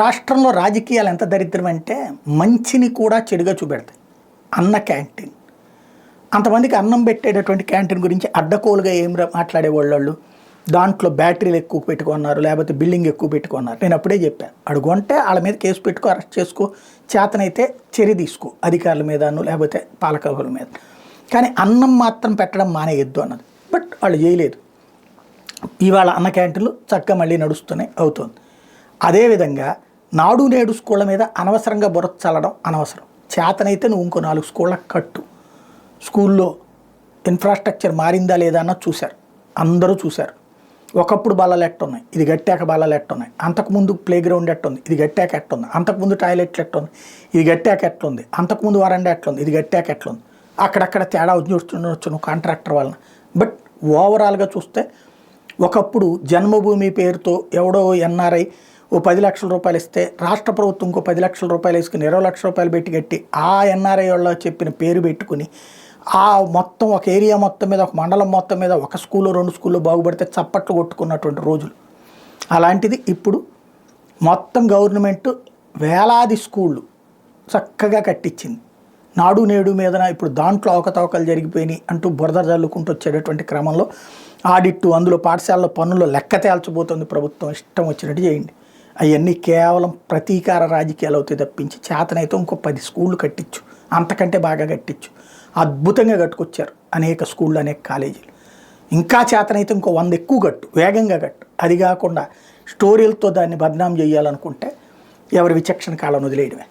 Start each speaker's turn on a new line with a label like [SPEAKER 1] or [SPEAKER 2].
[SPEAKER 1] రాష్ట్రంలో రాజకీయాలు ఎంత దరిద్రం అంటే మంచిని కూడా చెడుగా చూపెడతాయి. అన్న క్యాంటీన్, అంతమందికి అన్నం పెట్టేటటువంటి క్యాంటీన్ గురించి అడ్డకోలుగా ఏం మాట్లాడేవాళ్ళు, దాంట్లో బ్యాటరీలు ఎక్కువ పెట్టుకున్నారు, లేకపోతే బిల్డింగ్ ఎక్కువ పెట్టుకున్నారు. నేను అప్పుడే చెప్పాను, అడుగుంటే వాళ్ళ మీద కేసు పెట్టుకో, అరెస్ట్ చేసుకో, చేతనైతే చర్య తీసుకో అధికారుల మీదను లేకపోతే పాలకుల మీద. కానీ అన్నం మాత్రం పెట్టడం మానేయద్దు అన్నది. బట్ వాళ్ళు చేయలేదు. ఇవాళ అన్న క్యాంటీన్లు చక్కగా మళ్ళీ నడుస్తూనే అవుతుంది. అదేవిధంగా నాడు నేడు స్కూళ్ళ మీద అనవసరంగా బుర్ర చల్లడం అనవసరం. చేతనైతే నువ్వు ఇంకో 4 స్కూళ్ళకు కట్టు. స్కూల్లో ఇన్ఫ్రాస్ట్రక్చర్ మారిందా లేదా అన్నది చూశారు, అందరూ చూశారు. ఒకప్పుడు బల్లలు ఎట్టున్నాయి, ఇది గట్టాక బల్లలు ఎట్టున్నాయి. అంతకుముందు ప్లే గ్రౌండ్ ఎట్టుంది, ఇది గట్టాక ఎట్టుంది. అంతకుముందు టాయిలెట్లు ఎట్టుంది, ఇది గట్టాక ఎట్లుంది. అంతకుముందు వరండా ఎట్లుంది, ఇది గట్టాక ఎట్లుంది. అక్కడక్కడ తేడా చూస్తుండొచ్చు కాంట్రాక్టర్ వలన. బట్ ఓవరాల్గా చూస్తే ఒకప్పుడు జన్మభూమి పేరుతో ఎవడో ఎన్ఆర్ఐ ఓ 10 లక్షల రూపాయలు ఇస్తే రాష్ట్ర ప్రభుత్వం ఇంకో 10 లక్షల రూపాయలు వేసుకుని 20 లక్షల రూపాయలు పెట్టి కట్టి ఆ ఎన్ఆర్ఐ వాళ్ళు చెప్పిన పేరు పెట్టుకుని ఆ మొత్తం ఒక ఏరియా మొత్తం మీద, ఒక మండలం మొత్తం మీద ఒక స్కూల్లో 2 స్కూల్లో బాగుపడితే చప్పట్లు కొట్టుకున్నటువంటి రోజులు. అలాంటిది ఇప్పుడు మొత్తం గవర్నమెంట్ వేలాది స్కూళ్ళు చక్కగా కట్టించింది. నాడు నేడు మీద ఇప్పుడు దాంట్లో అవకతవకలు జరిగిపోయినాయి అంటూ బురద జల్లుకుంటూ వచ్చేటటువంటి క్రమంలో ఆడిట్టు, అందులో పాఠశాలలో పన్నులు లెక్క తేల్చబోతుంది ప్రభుత్వం. ఇష్టం వచ్చినట్టు చేయండి. అవన్నీ కేవలం ప్రతీకార రాజకీయాలు అవుతాయి తప్పించి చేతనైతే ఇంకో 10 స్కూళ్ళు కట్టించు, అంతకంటే బాగా కట్టించు. అద్భుతంగా కట్టుకొచ్చారు అనేక స్కూళ్ళు, అనేక కాలేజీలు. ఇంకా చేతనైతే ఇంకో 100 ఎక్కువ కట్టు, వేగంగా కట్టు. అది కాకుండా స్టోరీలతో దాన్ని బదనాం చేయాలనుకుంటే ఎవరి విచక్షణ కాలం వదిలేయడమే.